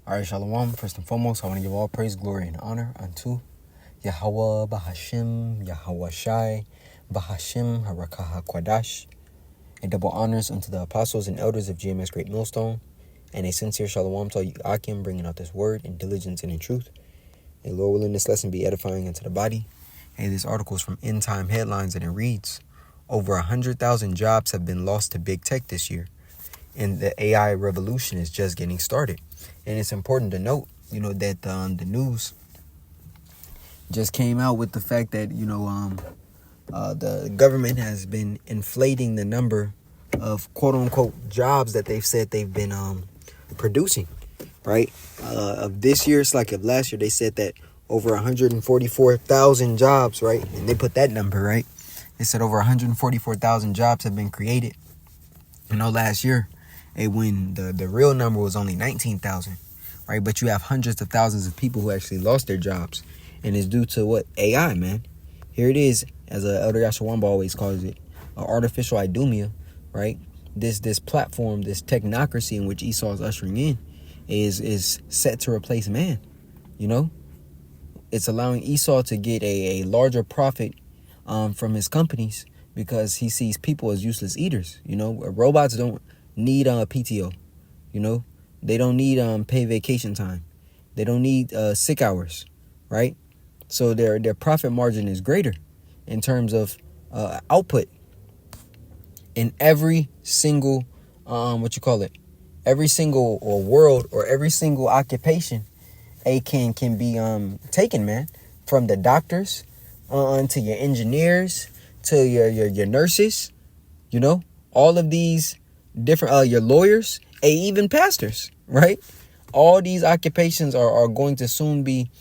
All right, Shalom. First and foremost, I want to give all praise, glory, and honor unto Yahweh, Bahashim, Yahweh Shai, Bahashim, Harakah Kwadash, and double honors unto the apostles and elders of GMS Great Millstone, and a sincere Shalom to all you Akim, bringing out this word in diligence and in truth. May Lord willing this lesson be edifying unto the body. Hey, this article is from End Time Headlines, and it reads, over 100,000 jobs have been lost to big tech this year, and the AI revolution is just getting started. And it's important to note, that the news just came out with the fact that, the government has been inflating the number of quote-unquote jobs that they've said they've been producing, right? Of this year, it's like of last year, they said that over 144,000 jobs, right? And they put that number, right? They said over 144,000 jobs have been created. Last year, when the real number was only 19,000, right? But you have hundreds of thousands of people who actually lost their jobs. And it's due to what? AI, man. Here it is, as Elder Yashawamba always calls it, artificial idumia, right? This platform, this technocracy in which Esau is ushering in is set to replace man, It's allowing Esau to get a larger profit from his companies because he sees people as useless eaters, Robots don't need PTO, They don't need paid vacation time. They don't need sick hours, right? So their profit margin is greater in terms of output. In every single every single world or every single occupation, can be taken, man, from the doctors to your engineers to your nurses, all of these different your lawyers, even pastors, right? All these occupations are going to soon be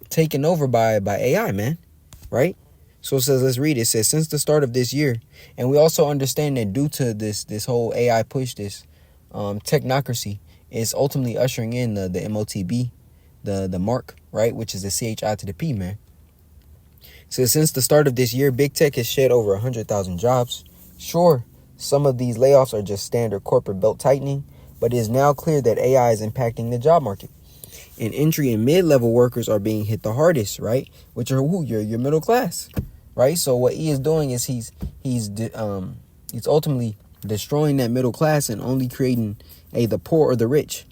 taken over by AI, man, right? So it says, let's read it. It says, since the start of this year, and we also understand that due to this whole AI push, this technocracy is ultimately ushering in the MOTB, the mark, right, which is the CHI to the P, man. So since the start of this year, big tech has shed over 100,000 jobs. Sure, some of these layoffs are just standard corporate belt tightening, but it is now clear that AI is impacting the job market. And entry and mid-level workers are being hit the hardest, right? Which are your middle class, right? So what he is doing is he's ultimately destroying that middle class and only creating the poor or the rich,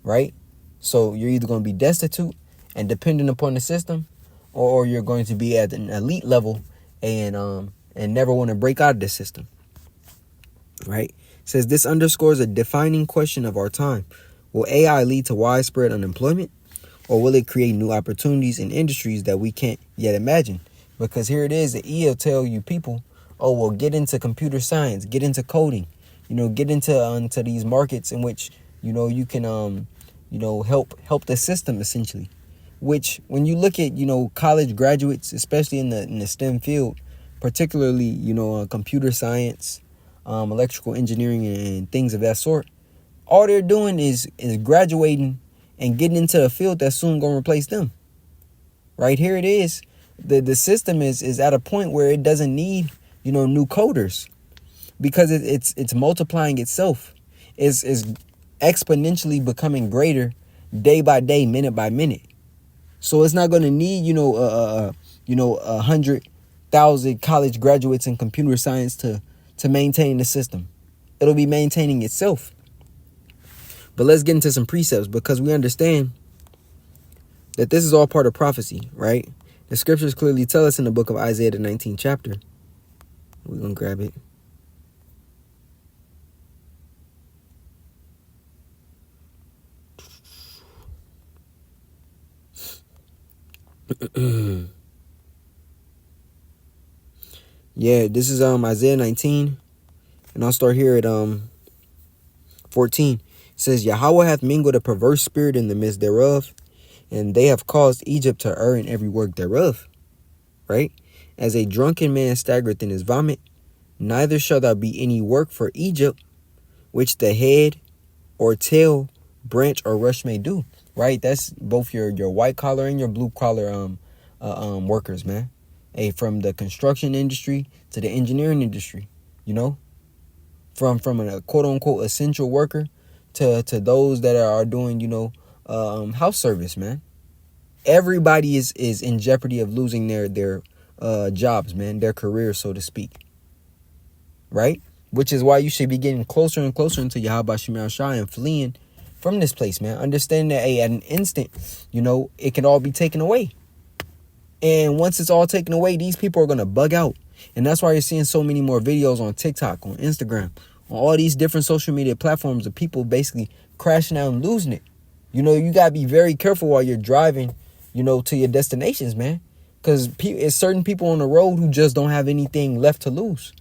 right? So you're either going to be destitute and dependent upon the system, or you're going to be at an elite level and never want to break out of the system, right? It says this underscores a defining question of our time. Will AI lead to widespread unemployment, or will it create new opportunities in industries that we can't yet imagine? Because here it is, the will tell you people, oh, well, get into computer science, get into coding, get into these markets in which, you can, help the system essentially. Which when you look at, college graduates, especially in the STEM field, particularly, computer science, electrical engineering and things of that sort, all they're doing is graduating and getting into a field that's soon going to replace them. Right here it is. The system is at a point where it doesn't need, new coders because it's multiplying itself. It's exponentially becoming greater day by day, minute by minute. So it's not going to need, 100,000 college graduates in computer science to maintain the system. It'll be maintaining itself. But let's get into some precepts because we understand that this is all part of prophecy, right? The scriptures clearly tell us in the book of Isaiah, the 19th chapter. We're going to grab it. Yeah, this is Isaiah 19, and I'll start here at 14. It says, Yahweh hath mingled a perverse spirit in the midst thereof, and they have caused Egypt to err in every work thereof. Right? As a drunken man staggereth in his vomit, neither shall there be any work for Egypt, which the head or tail, branch or rush may do. Right? That's both your white collar and your blue collar workers, man. From the construction industry to the engineering industry, from a quote unquote essential worker to those that are doing, house service, man. Everybody is in jeopardy of losing their jobs, man, their careers, so to speak. Right? Which is why you should be getting closer and closer into Yahweh Shem Shai and fleeing from this place, man. Understand that at an instant, it can all be taken away. And once it's all taken away, these people are going to bug out. And that's why you're seeing so many more videos on TikTok, on Instagram, on all these different social media platforms of people basically crashing out and losing it. You got to be very careful while you're driving, to your destinations, man. Because it's certain people on the road who just don't have anything left to lose.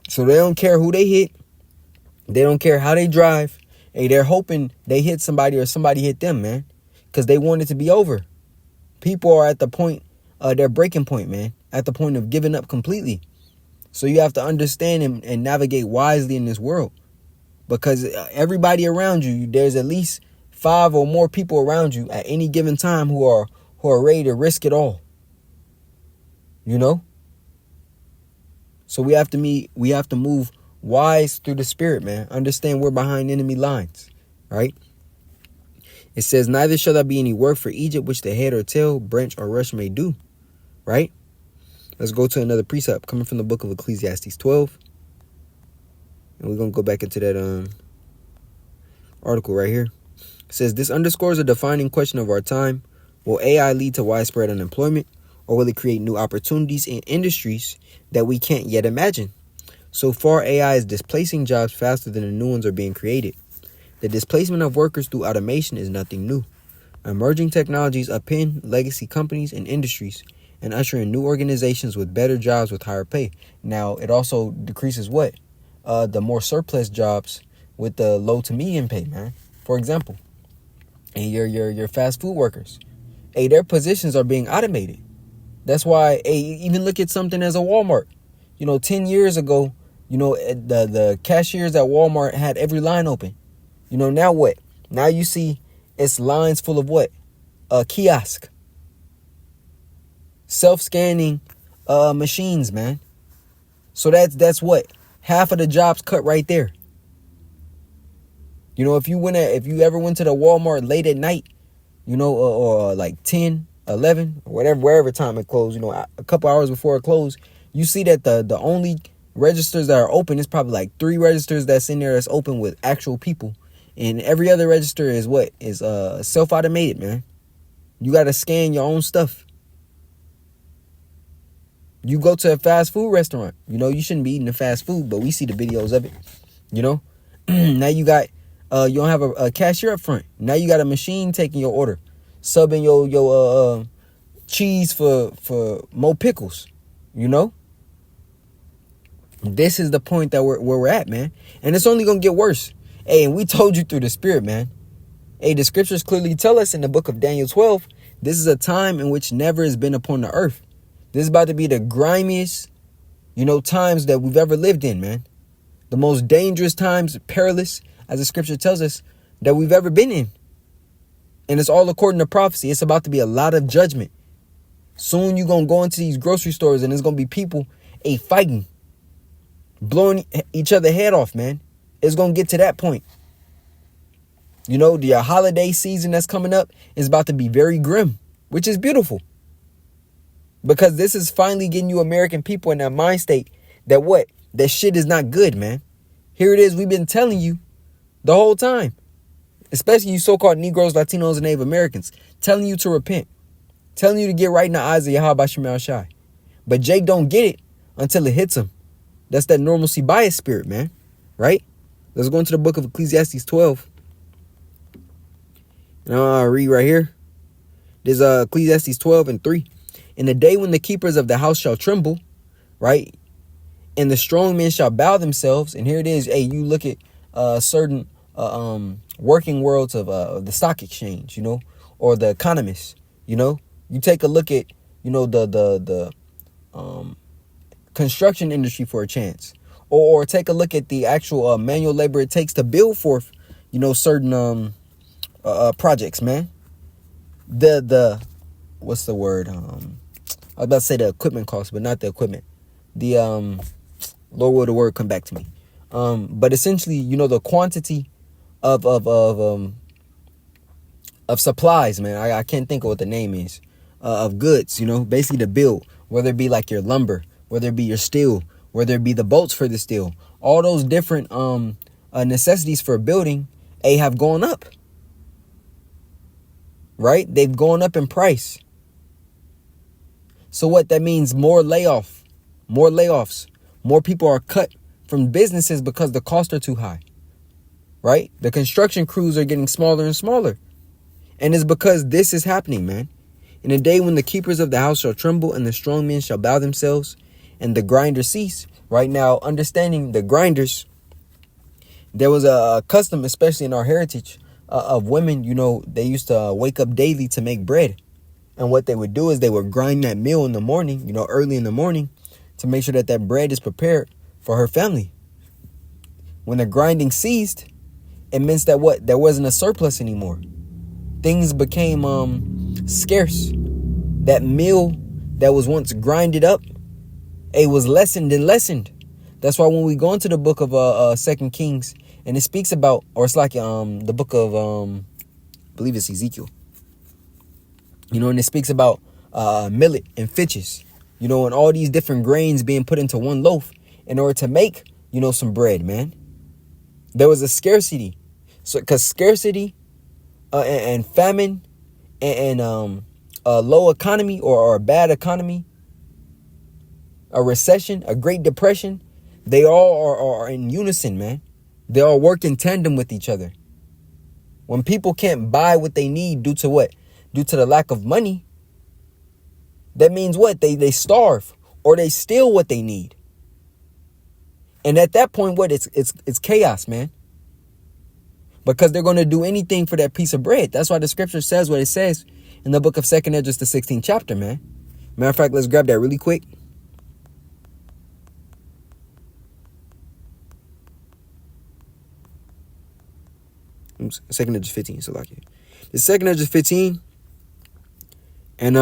So they don't care who they hit. They don't care how they drive. Hey, they're hoping they hit somebody or somebody hit them, man. Because they want it to be over. People are at the point, their breaking point, man. At the point of giving up completely. So you have to understand and navigate wisely in this world. Because everybody around you, there's at least 5 or more people around you at any given time who are ready to risk it all. So we have to move wise through the spirit, man. Understand we're behind enemy lines, right? It says, neither shall there be any work for Egypt, which the head or tail, branch or rush may do, right? Let's go to another precept coming from the book of Ecclesiastes 12. And we're going to go back into that article right here. It says, this underscores a defining question of our time. Will AI lead to widespread unemployment, or will it create new opportunities in industries that we can't yet imagine? So far, AI is displacing jobs faster than the new ones are being created. The displacement of workers through automation is nothing new. Emerging technologies upend legacy companies and industries and usher in new organizations with better jobs with higher pay. Now, it also decreases what? The more surplus jobs with the low to medium pay, man. For example, and your fast food workers. Hey, their positions are being automated. That's why, even look at something as a Walmart. 10 years ago, the cashiers at Walmart had every line open. Now what? Now you see it's lines full of what? Kiosk. Self-scanning machines, man. So that's what? Half of the jobs cut right there. If you ever went to the Walmart late at night, or like 10, 11, or whatever, wherever time it closed, a couple hours before it closed, you see that the only registers that are open is probably like 3 registers that's in there that's open with actual people. And every other register is what? Is self-automated, man. You got to scan your own stuff. You go to a fast food restaurant. You shouldn't be eating the fast food, but we see the videos of it. Now you got, you don't have a cashier up front. Now you got a machine taking your order. Subbing your cheese for more pickles. This is the point that where we're at, man. And it's only going to get worse. Hey, and we told you through the spirit, man. Hey, the scriptures clearly tell us in the book of Daniel 12, this is a time in which never has been upon the earth. This is about to be the grimiest, times that we've ever lived in, man. The most dangerous times, perilous, as the scripture tells us, that we've ever been in. And it's all according to prophecy. It's about to be a lot of judgment. Soon you're going to go into these grocery stores and there's going to be people, fighting, blowing each other head off, man. It's going to get to that point. The holiday season that's coming up is about to be very grim, which is beautiful. Because this is finally getting you American people in that mind state that what? That shit is not good, man. Here it is. We've been telling you the whole time. Especially you so-called Negroes, Latinos, and Native Americans. Telling you to repent. Telling you to get right in the eyes of Yahweh Shem Shai. But Jake don't get it until it hits him. That's that normalcy bias spirit, man. Right? Let's go into the book of Ecclesiastes 12. And I'll read right here. There's Ecclesiastes 12 and 3. In the day when the keepers of the house shall tremble, right? And the strong men shall bow themselves. And here it is. Hey, you look at certain working worlds of the stock exchange, or the economists, You take a look at, the construction industry for a chance. Or take a look at the actual manual labor it takes to build forth, certain projects, man. What's the word? I was about to say the equipment cost, but not the equipment. Lord, will the word come back to me? But essentially, the quantity of supplies, man. I can't think of what the name is. Of goods, basically to build, whether it be like your lumber, whether it be your steel, whether it be the bolts for the steel, all those different necessities for building, have gone up. Right? They've gone up in price. So what that means, more layoffs, more people are cut from businesses because the costs are too high. Right? The construction crews are getting smaller and smaller. And it's because this is happening, man. In a day when the keepers of the house shall tremble and the strong men shall bow themselves and the grinders cease. Right now, understanding the grinders, there was a custom, especially in our heritage, of women, they used to wake up daily to make bread. And what they would do is they would grind that meal in the morning, early in the morning, to make sure that that bread is prepared for her family. When the grinding ceased, it meant that what? There wasn't a surplus anymore. Things became scarce. That meal that was once grinded up, it was lessened and lessened. That's why when we go into the book of 2 Kings, and it speaks about, or it's like the book of I believe it's Ezekiel. And it speaks about millet and fitches, and all these different grains being put into one loaf in order to make, some bread, man. There was a scarcity. So because scarcity and famine and a low economy or a bad economy, a recession, a Great Depression, they all are in unison, man. They all work in tandem with each other. When people can't buy what they need due to what? Due to the lack of money, that means what? They starve or they steal what they need. And at that point, what? It's chaos, man. Because they're going to do anything for that piece of bread. That's why the scripture says what it says in the book of 2nd Esdras, the 16th chapter, man. Matter of fact, let's grab that really quick. Second Esdras 15, so like it. The 2nd Esdras 15, and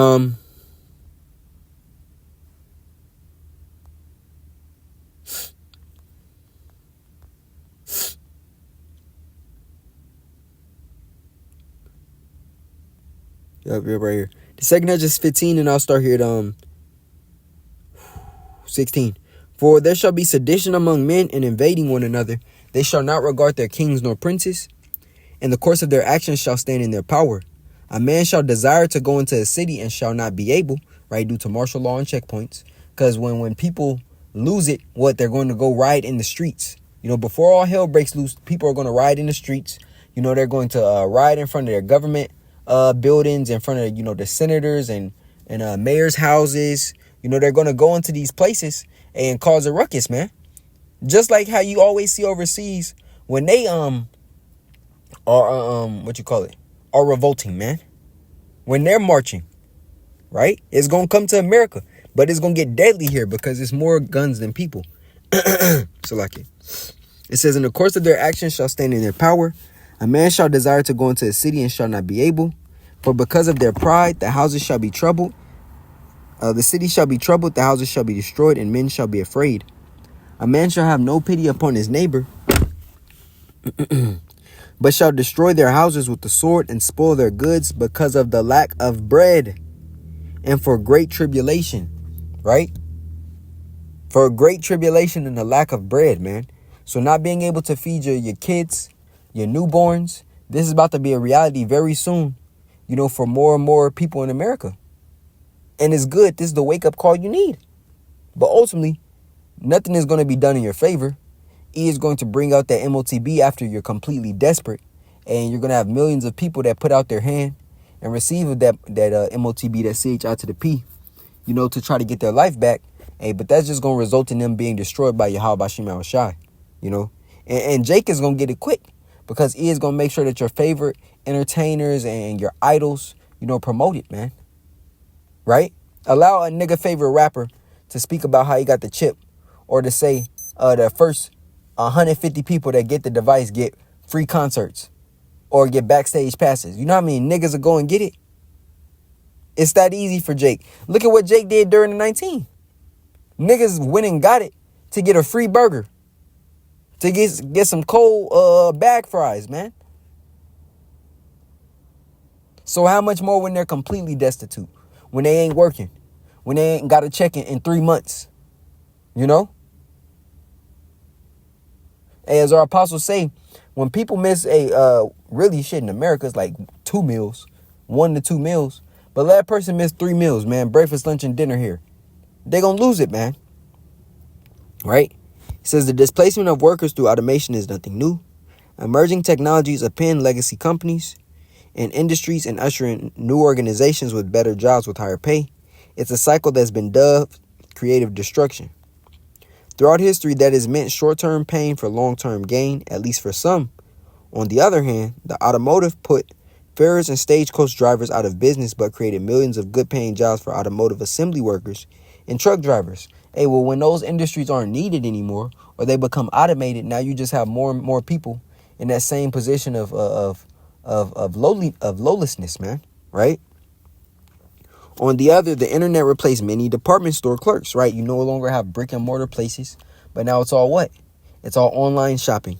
yep, right here. The 2nd Esdras 15, and I'll start here at 16. For there shall be sedition among men and invading one another. They shall not regard their kings nor princes. And the course of their actions shall stand in their power. A man shall desire to go into a city and shall not be able, right, due to martial law and checkpoints. Because when people lose it, what, they're going to go riot in the streets. Before all hell breaks loose, people are going to riot in the streets. They're going to riot in front of their government buildings, in front of, the senators and mayor's houses. They're going to go into these places and cause a ruckus, man. Just like how you always see overseas when they are are revolting, man. When they're marching, right? It's gonna come to America, but it's gonna get deadly here because it's more guns than people. So like it says, in the course of their actions shall stand in their power. A man shall desire to go into a city and shall not be able, for because of their pride the houses shall be troubled. The city shall be troubled, the houses shall be destroyed, and men shall be afraid. A man shall have no pity upon his neighbor, but shall destroy their houses with the sword and spoil their goods because of the lack of bread and for great tribulation, right? For great tribulation and the lack of bread, man. So not being able to feed your kids, your newborns, this is about to be a reality very soon, for more and more people in America. And it's good. This is the wake-up call you need. But ultimately, nothing is going to be done in your favor. E is going to bring out that MOTB after you're completely desperate. And you're going to have millions of people that put out their hand and receive that MOTB, that CHI to the P, to try to get their life back. Hey, but that's just going to result in them being destroyed by Yahweh Bashim Al-Shai, And Jake is going to get it quick because E is going to make sure that your favorite entertainers and your idols, promote it, man. Right? Allow a nigga favorite rapper to speak about how he got the chip, or to say the first 150 people that get the device get free concerts or get backstage passes. You know how many niggas will go and get it? It's that easy for Jake. Look at what Jake did during the 19. Niggas went and got it to get a free burger to get some cold bag fries, man. So how much more when they're completely destitute, when they ain't working, when they ain't got a check in 3 months, you know? Hey, as our apostles say, when people miss really shit in America, it's like 2 meals, 1 to 2 meals. But let that person miss 3 meals, man, breakfast, lunch, and dinner here. They gonna lose it, man. Right? It says the displacement of workers through automation is nothing new. Emerging technologies append legacy companies and industries and usher in new organizations with better jobs with higher pay. It's a cycle that's been dubbed creative destruction. Throughout history, that has meant short-term pain for long-term gain, at least for some. On the other hand, the automotive put farriers and stagecoach drivers out of business but created millions of good-paying jobs for automotive assembly workers and truck drivers. Hey, well, when those industries aren't needed anymore or they become automated, now you just have more and more people in that same position of lowlessness, man, right? On the other, the internet replaced many department store clerks, right? You no longer have brick and mortar places, but now it's all what? It's all online shopping.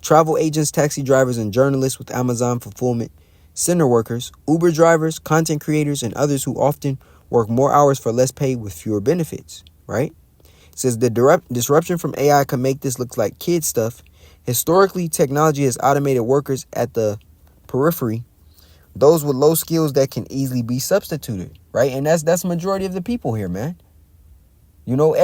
Travel agents, taxi drivers, and journalists with Amazon fulfillment center workers, Uber drivers, content creators, and others who often work more hours for less pay with fewer benefits, right? It says the disruption from AI can make this look like kid stuff. Historically, technology has automated workers at the periphery, those with low skills that can easily be substituted, right? And that's majority of the people here, man. You know,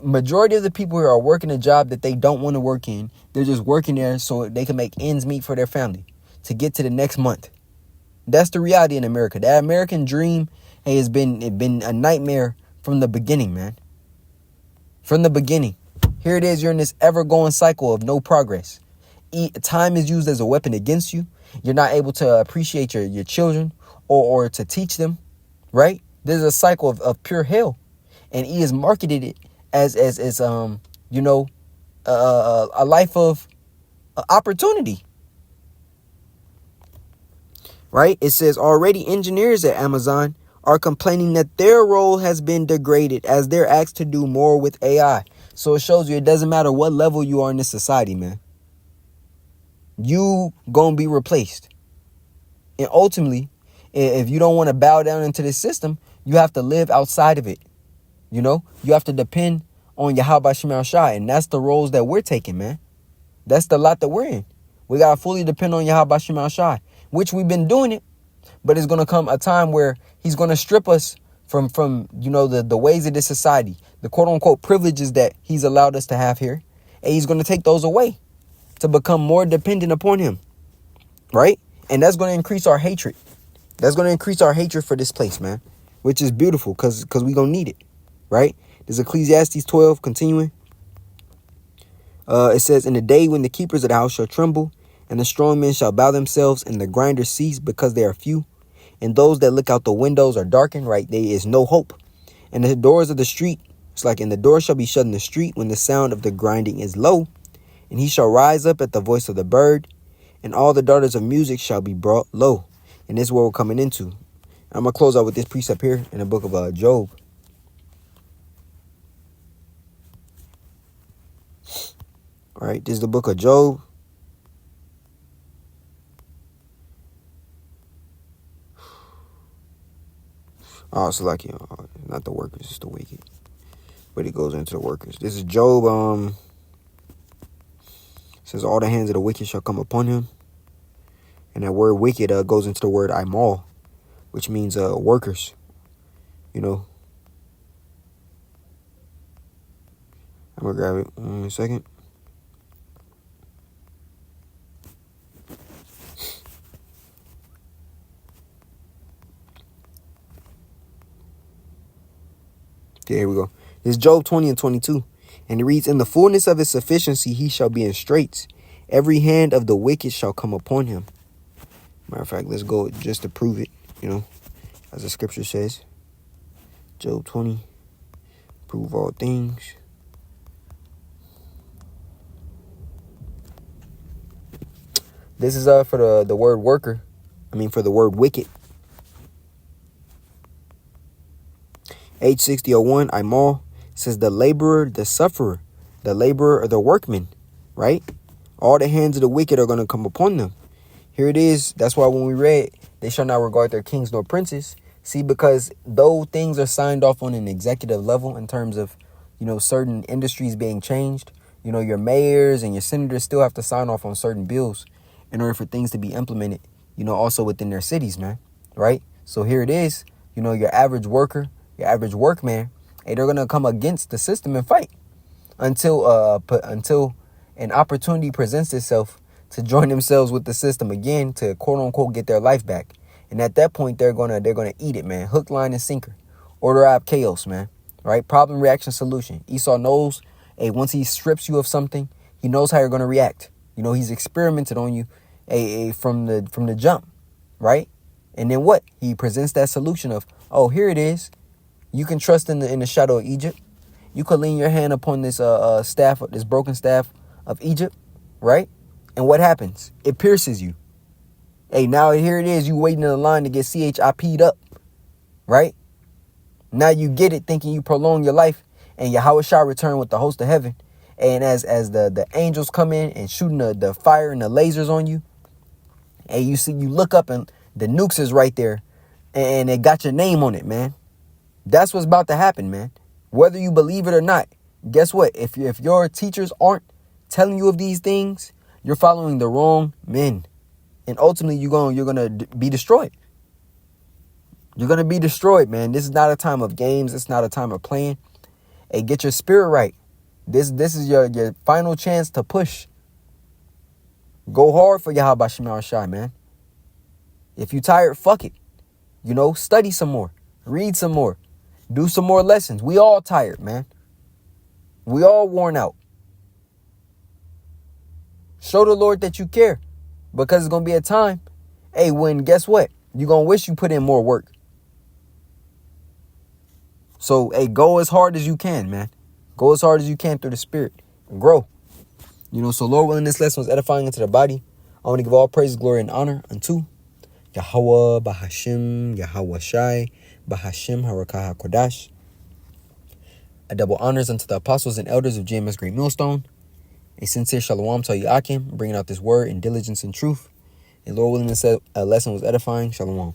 majority of the people here are working a job that they don't want to work in. They're just working there so they can make ends meet for their family to get to the next month. That's the reality in America. That American dream has been a nightmare from the beginning, man. From the beginning. Here it is. You're in this ever-going cycle of no progress. Time is used as a weapon against you. You're not able to appreciate your children or to teach them, right? There's a cycle of pure hell. And he has marketed it as a life of opportunity. Right? It says already engineers at Amazon are complaining that their role has been degraded as they're asked to do more with AI. So it shows you it doesn't matter what level you are in this society, man. You gonna be replaced. And ultimately, if you don't want to bow down into this system, you have to live outside of it. You know, you have to depend on Yahweh Shema Shai. And that's the roles that we're taking, man. That's the lot that we're in. We got to fully depend on Yahweh Shema Shai, which we've been doing it. But it's going to come a time where he's going to strip us from the ways of this society, the quote unquote privileges that he's allowed us to have here. And he's going to take those away to become more dependent upon him. Right. And that's going to increase our hatred. That's going to increase our hatred for this place, man, which is beautiful because we're going to need it. Right. There's Ecclesiastes 12 continuing. It says, in the day when the keepers of the house shall tremble, and the strong men shall bow themselves, and the grinders cease because they are few, and those that look out the windows are darkened, right? There is no hope. And the doors of the street, it's like, and the door shall be shut in the street when the sound of the grinding is low, and he shall rise up at the voice of the bird, and all the daughters of music shall be brought low. And this is what we're coming into. I'm going to close out with this precept here in the book of Job. All right, this is the book of Job. Oh, it's like, not the workers, it's the wicked. But it goes into the workers. This is Job. It says, all the hands of the wicked shall come upon him. And that word wicked goes into the word imal, which means workers. You know. I'm going to grab it in a second. Okay, here we go. This is Job 20 and 22. And it reads, in the fullness of his sufficiency, he shall be in straits. Every hand of the wicked shall come upon him. Matter of fact, let's go just to prove it, as the scripture says. Job 20, prove all things. This is for the word worker. For the word wicked. H6001, Imal, says the laborer, the sufferer, the laborer or the workman, right? All the hands of the wicked are going to come upon them. Here it is. That's why when we read, they shall not regard their kings nor princes. See, because though things are signed off on an executive level in terms of, certain industries being changed, your mayors and your senators still have to sign off on certain bills in order for things to be implemented, also within their cities, man, right? So here it is, your average worker, your average workman, hey, they're going to come against the system and fight until an opportunity presents itself to join themselves with the system again to quote unquote get their life back. And at that point, they're gonna eat it, man. Hook, line, and sinker. Order out chaos, man. Right? Problem, reaction, solution. Esau knows, hey, once he strips you of something, he knows how you're gonna react. He's experimented on you, from the jump, right? And then what? He presents that solution of, oh, here it is. You can trust in the shadow of Egypt. You could lean your hand upon this staff, this broken staff of Egypt, right? And what happens? It pierces you. Hey, now here it is. You waiting in the line to get CHIP'd up, right? Now you get it, thinking you prolong your life, and Yahweh shall return with the host of heaven. And as the angels come in and shooting the fire and the lasers on you, and you look up and the nukes is right there, and it got your name on it, man. That's what's about to happen, man. Whether you believe it or not, guess what? If your teachers aren't telling you of these things, you're following the wrong men. And ultimately, you're gonna be destroyed. You're gonna be destroyed, man. This is not a time of games. It's not a time of playing. Hey, get your spirit right. This is your final chance to push. Go hard for Yahweh Shema Shai, man. If you tired, fuck it. Study some more. Read some more. Do some more lessons. We all tired, man. We all worn out. Show the Lord that you care. Because it's going to be a time, hey, when, guess what? You're going to wish you put in more work. So, hey, go as hard as you can, man. Go as hard as you can through the spirit. And grow. So Lord willing, this lesson was edifying into the body. I want to give all praise, glory, and honor unto Yahweh, Bahashim, Yahweh Shai, Bahashim, Harakah HaKodash. A double honors unto the apostles and elders of JMS Great Millstone. A sincere shalom to Yakim, bringing out this word in diligence and truth. And Lord willing, this lesson was edifying. Shalom.